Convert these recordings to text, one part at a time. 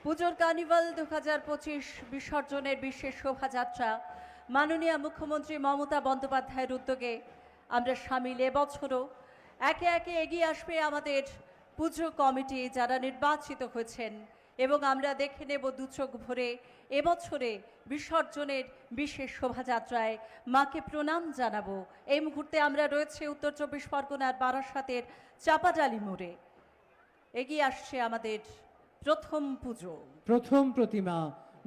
পুজোর কার্নিভাল 2025 বিসর্জনের বিশেষ শোভাযাত্রা মাননীয় মুখ্যমন্ত্রী মমতা বন্দ্যোপাধ্যায়ের উদ্যোগে আমরা সামিল। এবছরও একে একে এগিয়ে আসবে আমাদের পুজো কমিটি যারা নির্বাচিত হয়েছেন এবং আমরা দেখে নেব দু চোখ ভরে এবছরে বিসর্জনের বিশেষ শোভাযাত্রায় মাকে প্রণাম জানাবো। এই মুহূর্তে আমরা রয়েছে উত্তর 24 পরগনার বারাসাতের চাপাডালি মোড়ে। এগিয়ে আসছে আমাদের প্রথম পুজো। প্রথম প্রতিমা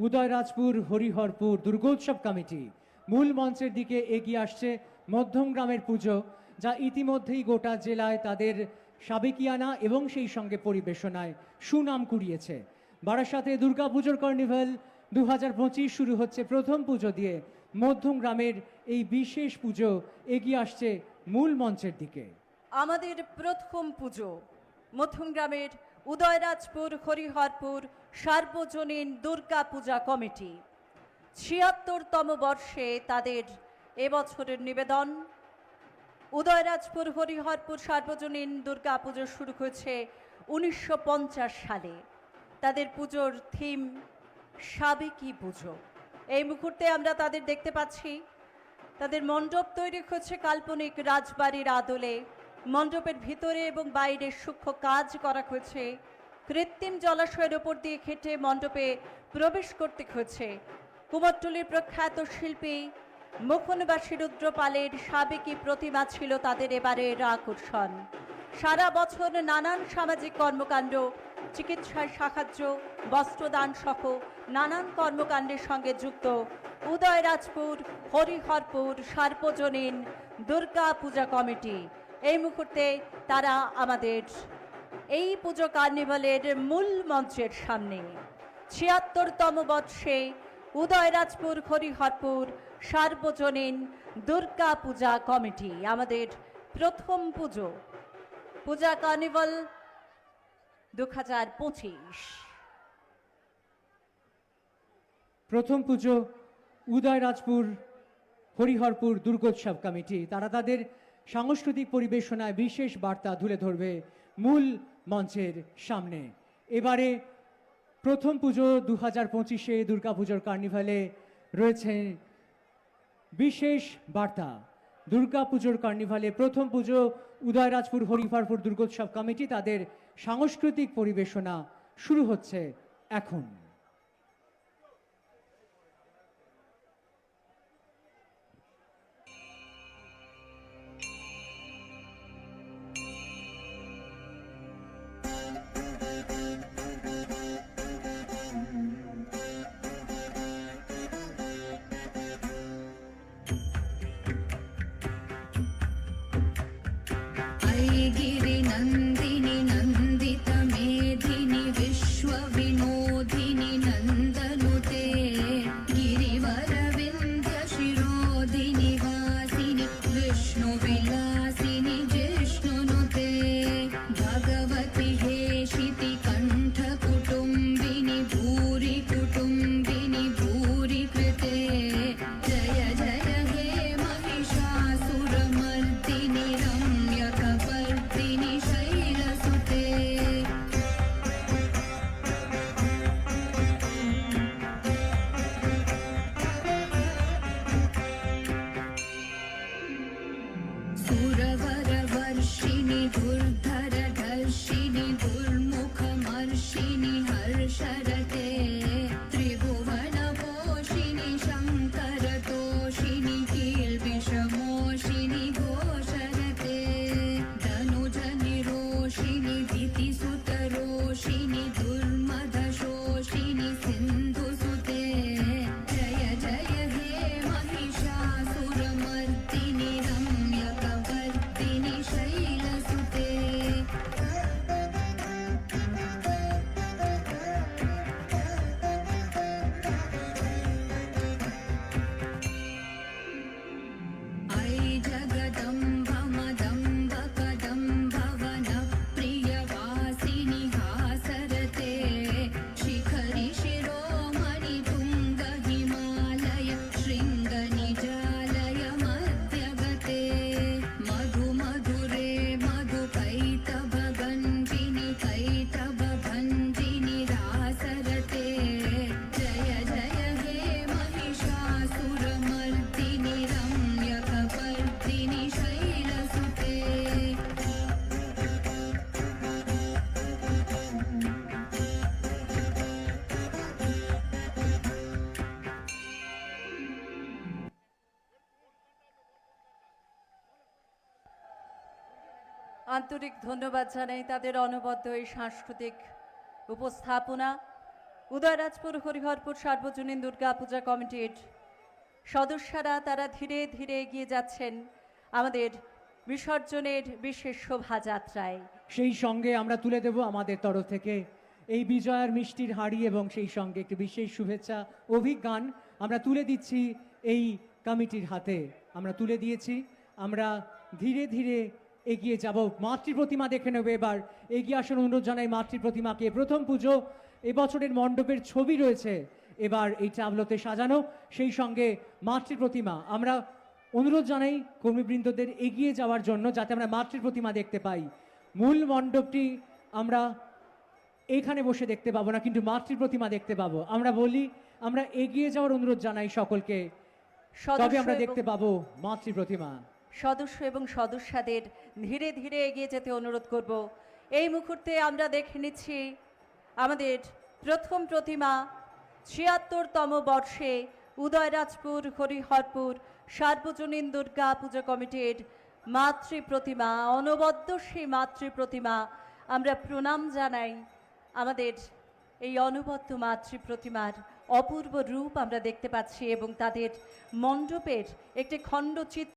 উদয়রাজপুর হরিহরপুর দুর্গোৎসব কমিটি মূল মঞ্চের দিকে এগিয়ে আসছে মধ্যমগ্রামের পুজো, যা ইতিমধ্যেই গোটা জেলায় তাদের সাবেকিয়ানা এবং সেই সঙ্গে পরিবেশনায় সুনাম কুড়িয়েছে। বারাসাতে দুর্গাপুজোর কার্নিভাল 2025 শুরু হচ্ছে প্রথম পুজো দিয়ে। মধ্যমগ্রামের এই বিশেষ পুজো এগিয়ে আসছে মূল মঞ্চের দিকে। আমাদের প্রথম পুজো মধ্যমগ্রামের উদয়রাজপুর হরিহরপুর সার্বজনীন দুর্গা পূজা কমিটি ৭৬তম বর্ষে তাদের এবছরের নিবেদন। উদয়রাজপুর হরিহরপুর সার্বজনীন দুর্গা পুজো শুরু হয়েছে 1950 সালে। তাদের পুজোর থিম সাবেকি পুজো। এই মুহূর্তে আমরা তাদের দেখতে পাচ্ছি। তাদের মণ্ডপ তৈরি হচ্ছে কাল্পনিক রাজবাড়ির আদলে। মণ্ডপের ভিতরে এবং বাইরে সূক্ষ্ম কাজ করা হয়েছে। কৃত্রিম জলাশয়ের ওপর দিয়ে হেঁটে মণ্ডপে প্রবেশ করতে হয়েছে। কুমোরটুলির প্রখ্যাত শিল্পী মুখনবাসী রুদ্রপালের সাবেকি প্রতিমা ছিল তাদের এবারের আকর্ষণ। সারা বছর নানান সামাজিক কর্মকাণ্ড, চিকিৎসায় সাহায্য, বস্ত্রদান সহ নানান কর্মকাণ্ডের সঙ্গে যুক্ত উদয়রাজপুর হরিহরপুর সার্বজনীন দুর্গা পূজা কমিটি। এই মুহূর্তে তারা আমাদের এই পুজো কার্নিভালের মূল মঞ্চের সামনে। ৭৬তম বর্ষে উদয়রাজপুর হরিহরপুর সার্বজনীন দুর্গা পূজা কমিটি আমাদের প্রথম পুজো পূজা কার্নিভাল 2025। প্রথম পুজো উদয়রাজপুর হরিহরপুর দুর্গোৎসব কমিটি তারা তাদের সাংস্কৃতিক পরিবেশনায় বিশেষ বার্তা তুলে ধরবে মূল মঞ্চের সামনে। এবারে প্রথম পুজো 2025-এ দুর্গাপুজোর কার্নিভালে রয়েছে বিশেষ বার্তা। দুর্গাপুজোর কার্নিভালে প্রথম পুজো উদয়রাজপুর হরিহরপুর দুর্গোৎসব কমিটি তাদের সাংস্কৃতিক পরিবেশনা শুরু হচ্ছে এখন। गिरि नन्दिनि नन्दित मेधिनि विश्व विनोदिनि আন্তরিক ধন্যবাদ জানাই তাদের অনবদ্য এই সাংস্কৃতিক উপস্থাপনা। উদয়রাজপুর হরিহরপুর সার্বজনীন দুর্গা পূজা কমিটির সদস্যরা তারা ধীরে ধীরে এগিয়ে যাচ্ছেন আমাদের বিসর্জনের বিশেষ শোভাযাত্রায়। সেই সঙ্গে আমরা তুলে দেব আমাদের তরফ থেকে এই বিজয়ার মিষ্টির হাড়ি এবং সেই সঙ্গে একটি বিশেষ শুভেচ্ছা অভিজ্ঞান আমরা তুলে দিচ্ছি এই কমিটির হাতে। আমরা তুলে দিয়েছি, আমরা ধীরে ধীরে এগিয়ে যাব। মাতৃ প্রতিমা দেখে নেবে এবার, এগিয়ে আসুন, অনুরোধ জানাই মাতৃ প্রতিমাকে। প্রথম পুজো, এবছরের মণ্ডপের ছবি রয়েছে এবার এই ট্যাবলোতে সাজানো, সেই সঙ্গে মাতৃ প্রতিমা। আমরা অনুরোধ জানাই কর্মীবৃন্দদের এগিয়ে যাওয়ার জন্য যাতে আমরা মাতৃ প্রতিমা দেখতে পাই। মূল মণ্ডপটি আমরা এখানে বসে দেখতে পাবো না, কিন্তু মাতৃ প্রতিমা দেখতে পাবো। আমরা বলি, আমরা এগিয়ে যাওয়ার অনুরোধ জানাই সকলকে, তবে আমরা দেখতে পাবো মাতৃ প্রতিমা। সদস্য এবং সদস্যদের ধীরে ধীরে এগিয়ে যেতে অনুরোধ করব। এই মুহূর্তে আমরা দেখে নিচ্ছি আমাদের প্রথম প্রতিমা ৭৬তম বর্ষে উদয়রাজপুর হরিহরপুর সার্বজনীন দুর্গা পূজা কমিটির মাতৃ প্রতিমা, অনবদ্য সেই মাতৃ প্রতিমা। আমরা প্রণাম জানাই আমাদের এই অনবদ্য মাতৃ প্রতিমার অপূর্ব রূপ আমরা দেখতে পাচ্ছি এবং তাদের মণ্ডপের একটি খণ্ডচিত্র